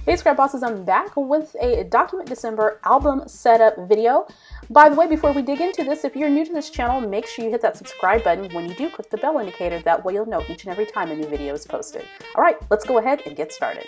Hey Scrap Bosses, I'm back with a Document December album setup video. By the way, before we dig into this, if you're new to this channel, make sure you hit that subscribe button. When you do, click the bell indicator. That way you'll know each and every time a new video is posted. All right, let's go ahead and get started.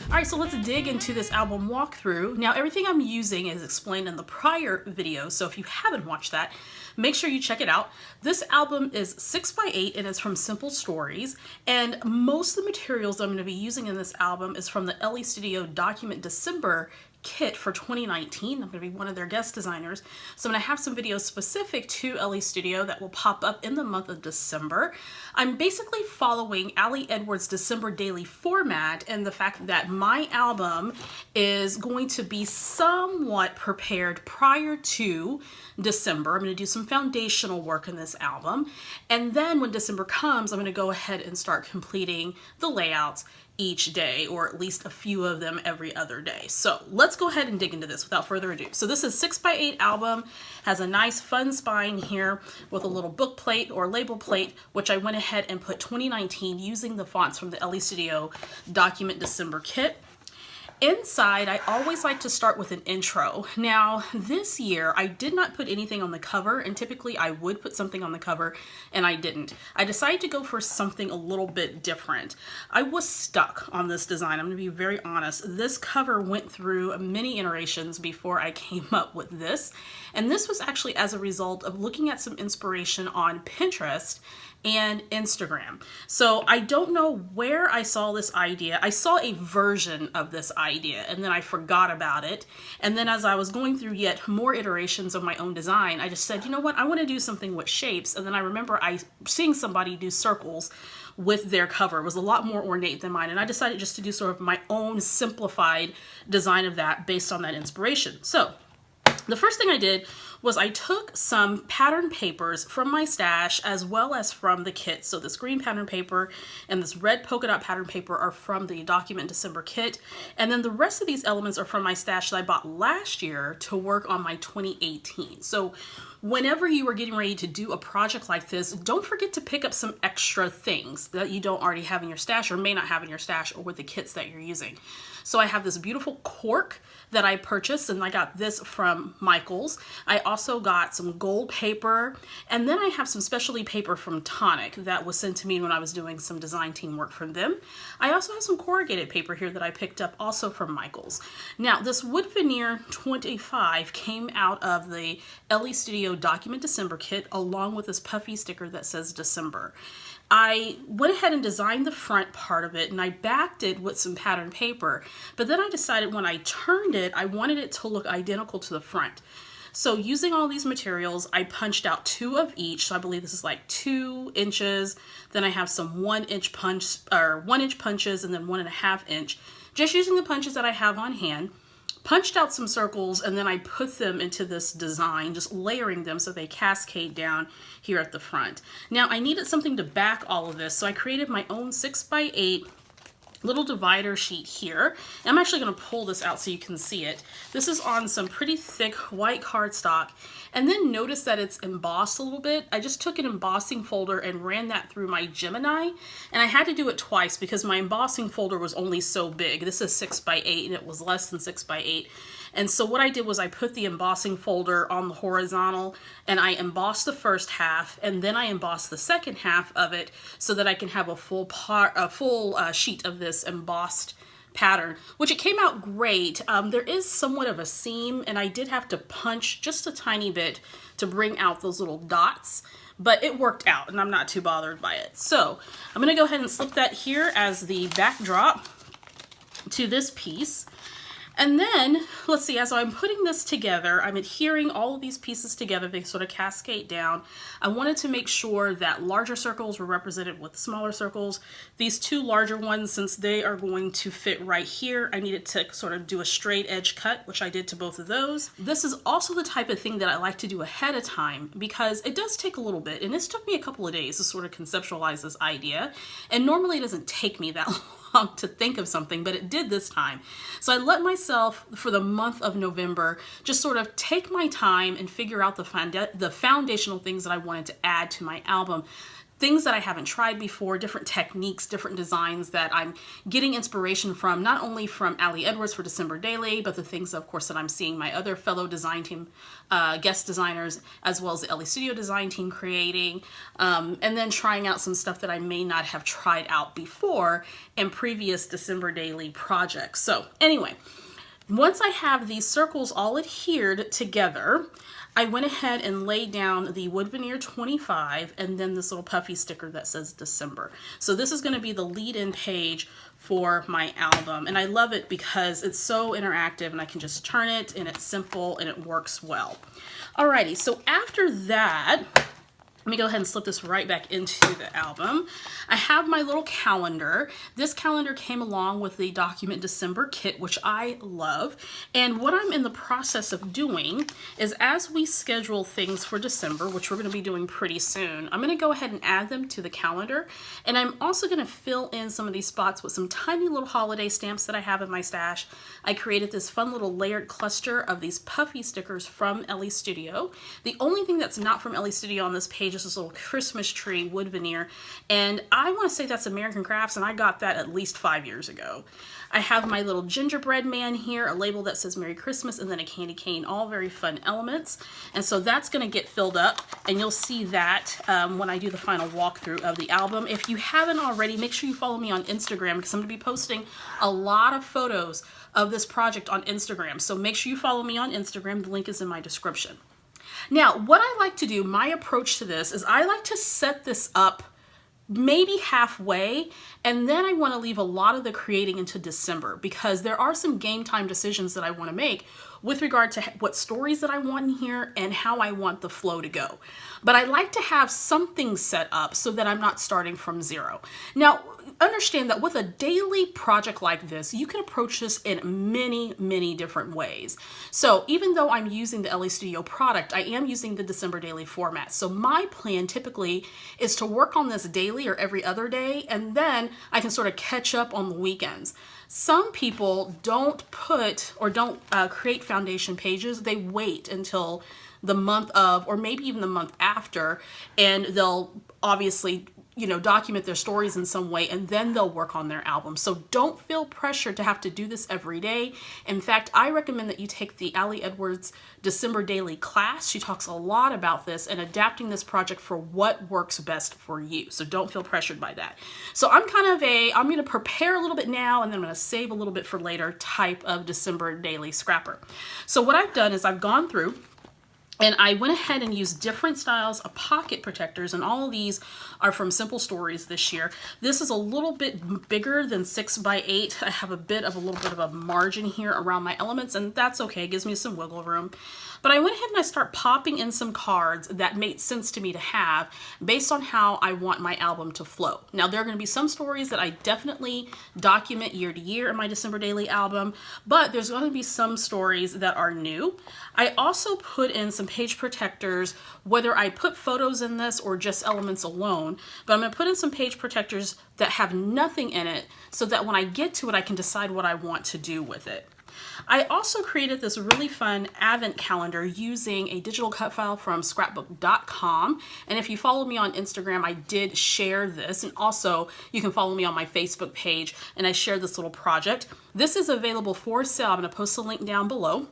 All right, so let's dig into this album walkthrough. Now, everything I'm using is explained in the prior video, so if you haven't watched that, make sure you check it out. This album is 6x8 and it's from Simple Stories, and most of the materials I'm going to be using in this album is from the Elle Studio Document December kit for 2019. I'm going to be one of their guest designers, so I'm going to have some videos specific to Elle Studio that will pop up in the month of December. I'm basically following Ali Edwards' December daily format and the fact that my album is going to be somewhat prepared prior to December. I'm going to do some foundational work in this album, and then when December comes, I'm going to go ahead and start completing the layouts each day, or at least a few of them every other day. So let's go ahead and dig into this without further ado. So this is 6x8 album, has a nice fun spine here with a little book plate or label plate, which I went ahead and put 2019 using the fonts from the Elle Studio Document December kit. Inside, I always like to start with an intro. Now, this year, I did not put anything on the cover, and typically I would put something on the cover, and I didn't. I decided to go for something a little bit different. I was stuck on this design. I'm going to be very honest. This cover went through many iterations before I came up with this, and this was actually as a result of looking at some inspiration on Pinterest and Instagram. So I don't know where I saw this idea. I saw a version of this idea and then I forgot about it. And then as I was going through yet more iterations of my own design, I just said, you know what, I want to do something with shapes. And then I remember seeing somebody do circles with their cover. It was a lot more ornate than mine. And I decided just to do sort of my own simplified design of that based on that inspiration. So the first thing I did was I took some pattern papers from my stash as well as from the kit. So this green pattern paper and this red polka dot pattern paper are from the Document December kit. And then the rest of these elements are from my stash that I bought last year to work on my 2018. So whenever you are getting ready to do a project like this, don't forget to pick up some extra things that you don't already have in your stash or may not have in your stash or with the kits that you're using. So I have this beautiful cork that I purchased, and I got this from Michael's. I also got some gold paper, and then I have some specialty paper from Tonic that was sent to me when I was doing some design team work from them. I also have some corrugated paper here that I picked up also from Michael's. Now, this wood veneer 25 came out of the Elle Studio Document December kit along with this puffy sticker that says December. I went ahead and designed the front part of it and I backed it with some pattern paper, but then I decided when I turned it, I wanted it to look identical to the front. So using all these materials, I punched out 2 of each. So I believe this is like 2 inches. Then I have some 1 inch punches and then 1.5 inch. Just using the punches that I have on hand. Punched out some circles and then I put them into this design, just layering them so they cascade down here at the front. Now I needed something to back all of this, so I created my own 6x8 little divider sheet here. And I'm actually going to pull this out so you can see it. This is on some pretty thick white cardstock, and then notice that it's embossed a little bit. I just took an embossing folder and ran that through my Gemini, and I had to do it twice because my embossing folder was only so big. This is 6x8 and it was less than 6x8. And so what I did was I put the embossing folder on the horizontal and I embossed the first half, and then I embossed the second half of it so that I can have a full sheet of this embossed pattern, which it came out great. There is somewhat of a seam and I did have to punch just a tiny bit to bring out those little dots, but it worked out and I'm not too bothered by it. So I'm going to go ahead and slip that here as the backdrop to this piece. And then, let's see, as I'm putting this together, I'm adhering all of these pieces together. They sort of cascade down. I wanted to make sure that larger circles were represented with smaller circles. These 2 larger ones, since they are going to fit right here, I needed to sort of do a straight edge cut, which I did to both of those. This is also the type of thing that I like to do ahead of time because it does take a little bit. And this took me a couple of days to sort of conceptualize this idea. And normally it doesn't take me that long to think of something, but it did this time. So I let myself, for the month of November, just sort of take my time and figure out the foundational things that I wanted to add to my album. things that I haven't tried before, different techniques, different designs that I'm getting inspiration from, not only from Ali Edwards for December Daily, but the things, of course, that I'm seeing my other fellow design team, guest designers, as well as the Elle Studio design team creating, and then trying out some stuff that I may not have tried out before in previous December Daily projects. So anyway, once I have these circles all adhered together, I went ahead and laid down the wood veneer 25 and then this little puffy sticker that says December. So this is going to be the lead-in page for my album, and I love it because it's so interactive and I can just turn it and it's simple and it works well. Alrighty, so after that, let me go ahead and slip this right back into the album. I have my little calendar. This calendar came along with the Document December kit, which I love. And what I'm in the process of doing is, as we schedule things for December, which we're going to be doing pretty soon, I'm going to go ahead and add them to the calendar. And I'm also going to fill in some of these spots with some tiny little holiday stamps that I have in my stash. I created this fun little layered cluster of these puffy stickers from Elle Studio. The only thing that's not from Elle Studio on this page is this little Christmas tree wood veneer, and I want to say that's American Crafts, and I got that at least 5 years ago. I have my little gingerbread man here, a label that says Merry Christmas, and then a candy cane, all very fun elements. And so that's going to get filled up, and you'll see that when I do the final walkthrough of the album. If you haven't already, make sure you follow me on Instagram, because I'm going to be posting a lot of photos of this project on Instagram. So make sure you follow me on Instagram. The link is in my description. Now, what I like to do, my approach to this, is I like to set this up maybe halfway, and then I want to leave a lot of the creating into December, because there are some game time decisions that I want to make with regard to what stories that I want in here and how I want the flow to go. But I like to have something set up so that I'm not starting from zero. Now, understand that with a daily project like this, you can approach this in many different ways. So even though I'm using the Elle Studio product, I am using the December Daily format. So my plan typically is to work on this daily or every other day, and then I can sort of catch up on the weekends. Some people don't put or don't create foundation pages. They wait until the month of, or maybe even the month after, and they'll obviously, you know, document their stories in some way, and then they'll work on their album. So don't feel pressured to have to do this every day. In fact, I recommend that you take the Ali Edwards December Daily class. She talks a lot about this and adapting this project for what works best for you. So don't feel pressured by that. So I'm kind of I'm going to prepare a little bit now, and then I'm going to save a little bit for later type of December Daily scrapper. So what I've done is I've gone through and I went ahead and used different styles of pocket protectors, and all of these are from Simple Stories this year. This is a little bit bigger than 6x8. I have a little bit of a margin here around my elements, and that's okay. It gives me some wiggle room. But I went ahead and I start popping in some cards that made sense to me to have based on how I want my album to flow. Now, there are going to be some stories that I definitely document year to year in my December Daily album, but there's going to be some stories that are new. I also put in some page protectors, whether I put photos in this or just elements alone, but I'm going to put in some page protectors that have nothing in it so that when I get to it, I can decide what I want to do with it. I also created this really fun advent calendar using a digital cut file from scrapbook.com, and if you follow me on Instagram, I did share this, and also you can follow me on my Facebook page, and I shared this little project. This is available for sale. I'm going to post a link down below.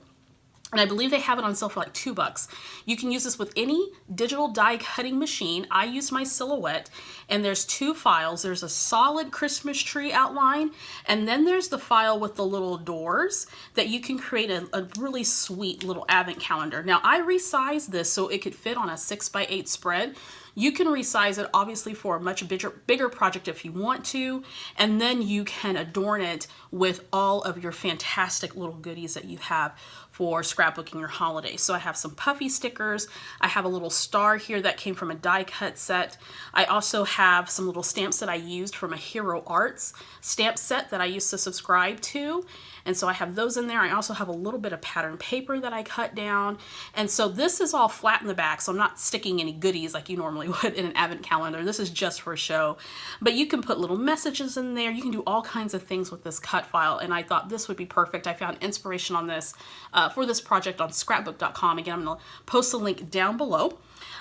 And I believe they have it on sale for like $2. You can use this with any digital die cutting machine. I use my Silhouette, and there's two files. There's a solid Christmas tree outline, and then there's the file with the little doors that you can create a really sweet little advent calendar. Now, I resized this so it could fit on a 6x8 spread. You can resize it obviously for a much bigger project if you want to, and then you can adorn it with all of your fantastic little goodies that you have for scrapbooking your holidays. So I have some puffy stickers. I have a little star here that came from a die cut set. I also have some little stamps that I used from a Hero Arts stamp set that I used to subscribe to. And so I have those in there. I also have a little bit of pattern paper that I cut down. And so this is all flat in the back, so I'm not sticking any goodies like you normally would in an advent calendar. This is just for show. But you can put little messages in there. You can do all kinds of things with this cut file, and I thought this would be perfect. I found inspiration on this for this project on scrapbook.com. Again, I'm going to post a link down below.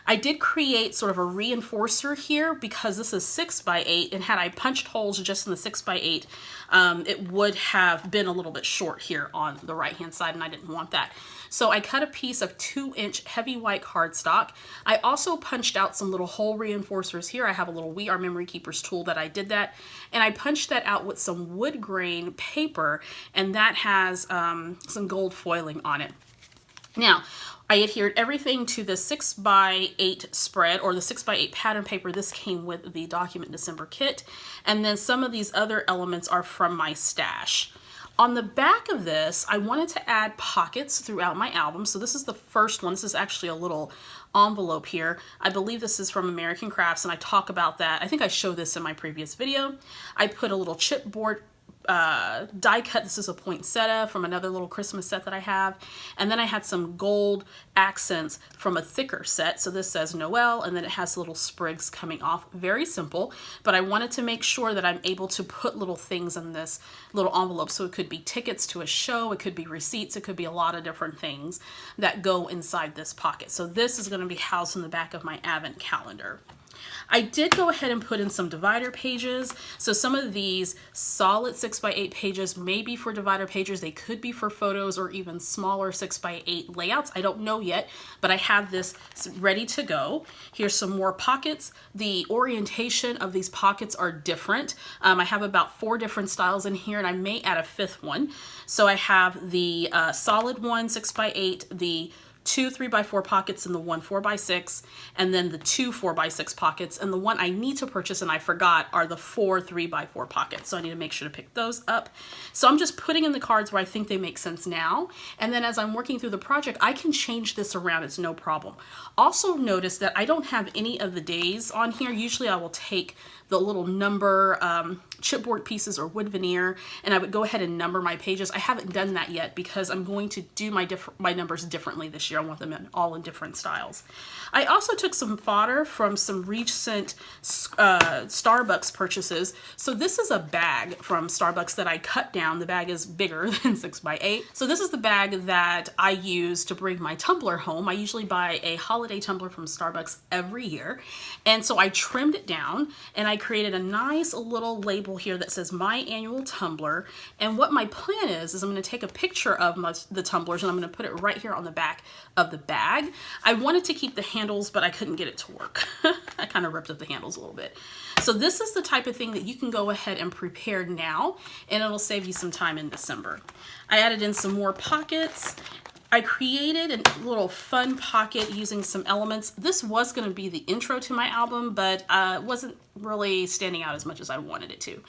I did create sort of a reinforcer here because this is 6x8, and had I punched holes just in the 6x8, it would have been a little bit short here on the right hand side, and I didn't want that. So I cut a piece of 2-inch heavy white cardstock. I also punched out some little hole reinforcers here. I have a little We Are Memory Keepers tool that I did that, and I punched that out with some wood grain paper, and that has some gold foiling on it. Now, I adhered everything to the 6x8 spread, or the 6x8 pattern paper. This came with the Document December kit. And then some of these other elements are from my stash. On the back of this, I wanted to add pockets throughout my album. So this is the first one. This is actually a little envelope here. I believe this is from American Crafts, and I talk about that. I think I showed this in my previous video. I put a little chipboard die cut. This is a poinsettia from another little Christmas set that I have. And then I had some gold accents from a thicker set. So this says Noel, and then it has little sprigs coming off. Very simple, but I wanted to make sure that I'm able to put little things in this little envelope. So it could be tickets to a show, it could be receipts, it could be a lot of different things that go inside this pocket. So this is going to be housed in the back of my Advent calendar. I did go ahead and put in some divider pages. So some of these solid 6x8 pages may be for divider pages. They could be for photos or even smaller 6x8 layouts. I don't know yet, but I have this ready to go. Here's some more pockets. The orientation of these pockets are different. I have about 4 different styles in here, and I may add a 5th one. So I have the solid one 6x8, the 2 3x4 pockets, and the 1 4x6, and then the 2 4x6 pockets, and the one I need to purchase and I forgot are the 4 3x4 pockets. So I need to make sure to pick those up. So I'm just putting in the cards where I think they make sense now, and then as I'm working through the project, I can change this around. It's no problem. Also notice that I don't have any of the days on here. Usually I will take the little number chipboard pieces or wood veneer, and I would go ahead and number my pages. I haven't done that yet because I'm going to do my numbers differently this year. I want them all in different styles. I also took some fodder from some recent Starbucks purchases. So this is a bag from Starbucks that I cut down. The bag is bigger than 6x8. So this is the bag that I use to bring my tumbler home. I usually buy a holiday tumbler from Starbucks every year. And so I trimmed it down, and I created a nice little label here that says My Annual Tumbler. And what my plan is I'm going to take a picture of the tumblers, and I'm going to put it right here on the back of the bag. I wanted to keep the handles, but I couldn't get it to work. I kind of ripped up the handles a little bit. So this is the type of thing that you can go ahead and prepare now, and it'll save you some time in December. I added in some more pockets. I created a little fun pocket using some elements. This was going to be the intro to my album, but it wasn't really standing out as much as I wanted it to.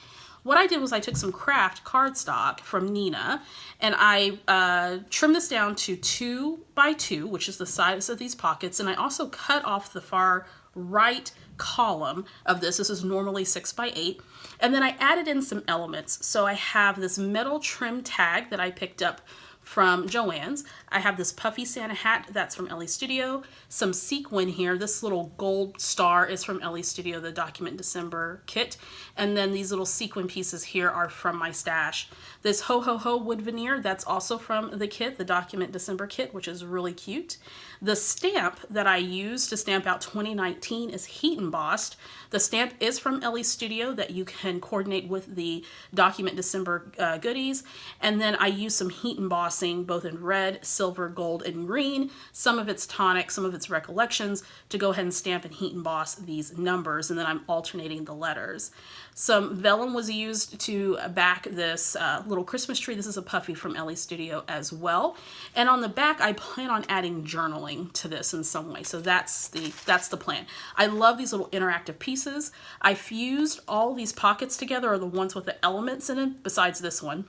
What I did was I took some craft cardstock from Nina, and I trimmed this down to 2x2, which is the size of these pockets, and I also cut off the far right column of this. This is normally 6x8, and then I added in some elements. So I have this metal trim tag that I picked up from Joann's. I have this puffy Santa hat that's from Elle Studio, some sequin here. This little gold star is from Elle Studio, the Document December kit, and then these little sequin pieces here are from my stash. This Ho Ho Ho wood veneer, that's also from the kit, the Document December kit, which is really cute. The stamp that I used to stamp out 2019 is heat embossed. The stamp is from Elle Studio that you can coordinate with the Document December goodies, and then I used some heat embossing both in red, silver, gold, and green. Some of it's tonic, some of it's recollections, to go ahead and stamp and heat emboss these numbers, and then I'm alternating the letters. Some vellum was used to back this little Christmas tree. This is a puffy from Elle Studio as well. And on the back, I plan on adding journaling to this in some way. So that's the plan. I love these little interactive pieces. I fused all these pockets together, or the ones with the elements in it, besides this one,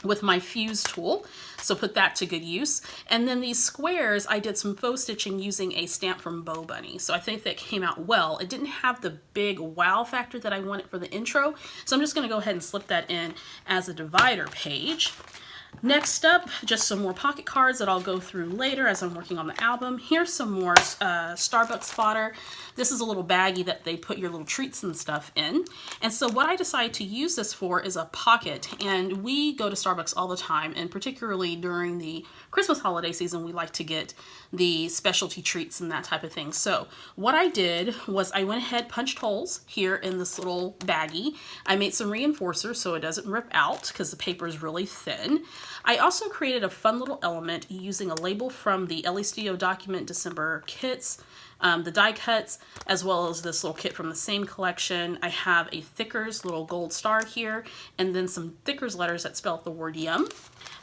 with my fuse tool. So put that to good use. And then these squares, I did some faux stitching using a stamp from Bo Bunny. So I think that came out well. It didn't have the big wow factor that I wanted for the intro. So I'm just going to go ahead and slip that in as a divider page. Next up, just some more pocket cards that I'll go through later as I'm working on the album. Here's some more Starbucks fodder. This is a little baggie that they put your little treats and stuff in. And so what I decided to use this for is a pocket. And we go to Starbucks all the time, and particularly during the Christmas holiday season, we like to get the specialty treats and that type of thing. So what I did was I went ahead, punched holes here in this little baggie. I made some reinforcers so it doesn't rip out because the paper is really thin. I also created a fun little element using a label from the Elle Studio Document December kits, the die cuts, as well as this little kit from the same collection. I have a Thickers little gold star here, and then some Thickers letters that spell out the word yum.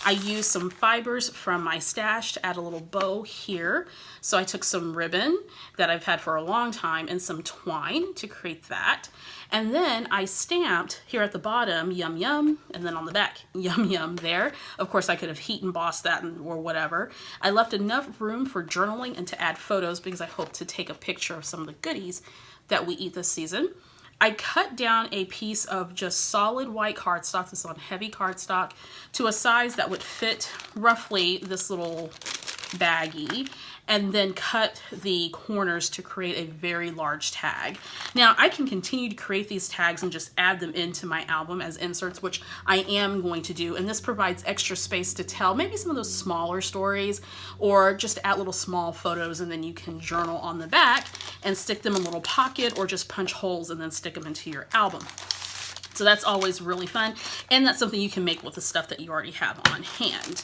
I used some fibers from my stash to add a little bow here. So I took some ribbon that I've had for a long time and some twine to create that. And then I stamped here at the bottom, yum yum, and then on the back, yum yum there. Of course, I could have heat embossed that or whatever. I left enough room for journaling and to add photos because I hope to take a picture of some of the goodies that we eat this season. I cut down a piece of just solid white cardstock, this is on heavy cardstock, to a size that would fit roughly this little baggie, and then cut the corners to create a very large tag. Now I can continue to create these tags and just add them into my album as inserts, which I am going to do, and this provides extra space to tell maybe some of those smaller stories, or just add little small photos, and then you can journal on the back and stick them in a little pocket, or just punch holes and then stick them into your album. So that's always really fun, and that's something you can make with the stuff that you already have on hand.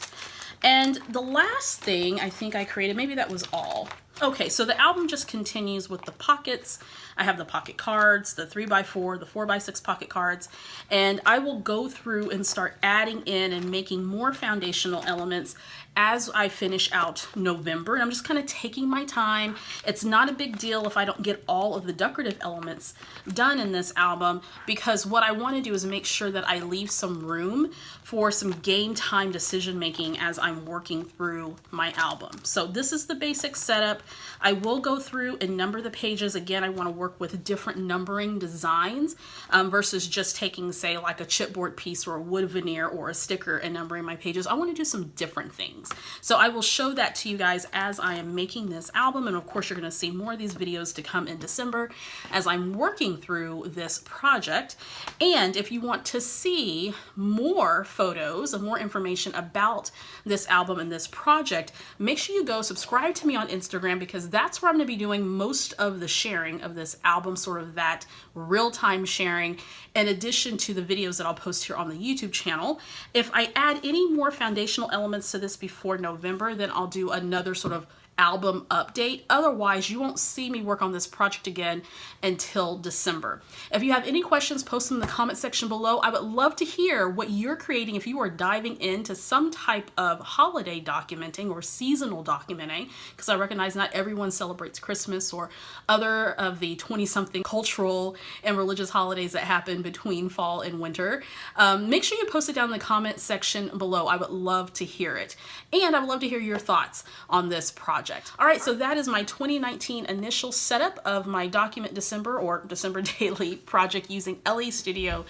And the last thing I think I created, maybe that was all. Okay, so the album just continues with the pockets. I have the pocket cards, the 3x4, the 4x6 pocket cards, and I will go through and start adding in and making more foundational elements as I finish out November. And I'm just kind of taking my time. It's not a big deal if I don't get all of the decorative elements done in this album, because what I want to do is make sure that I leave some room for some game time decision making as I'm working through my album. So this is the basic setup. I will go through and number the pages. Again, I want to work with different numbering designs versus just taking, say, like a chipboard piece or a wood veneer or a sticker and numbering my pages. I want to do some different things. So I will show that to you guys as I am making this album. And of course, you're going to see more of these videos to come in December as I'm working through this project. And if you want to see more photos and more information about this album and this project, make sure you go subscribe to me on Instagram, because that's where I'm going to be doing most of the sharing of this album, sort of that real-time sharing, in addition to the videos that I'll post here on the YouTube channel. If I add any more foundational elements to this before November, then I'll do another sort of album update. Otherwise, you won't see me work on this project again until December. If you have any questions, post them in the comment section below. I would love to hear what you're creating if you are diving into some type of holiday documenting or seasonal documenting, because I recognize not everyone celebrates Christmas or other of the 20-something cultural and religious holidays that happen between fall and winter. Make sure you post it down in the comment section below. I would love to hear it. And I would love to hear your thoughts on this project. All right, so that is my 2019 initial setup of my Document December or December Daily project using Elle Studio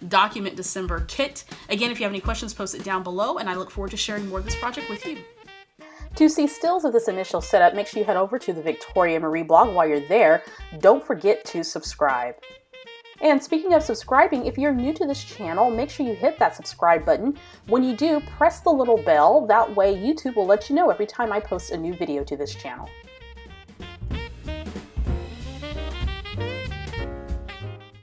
Document December kit. Again, if you have any questions, post it down below, and I look forward to sharing more of this project with you. To see stills of this initial setup, make sure you head over to the Victoria Marie blog. While you're there, don't forget to subscribe. And speaking of subscribing, if you're new to this channel, make sure you hit that subscribe button. When you do, press the little bell. That way YouTube will let you know every time I post a new video to this channel.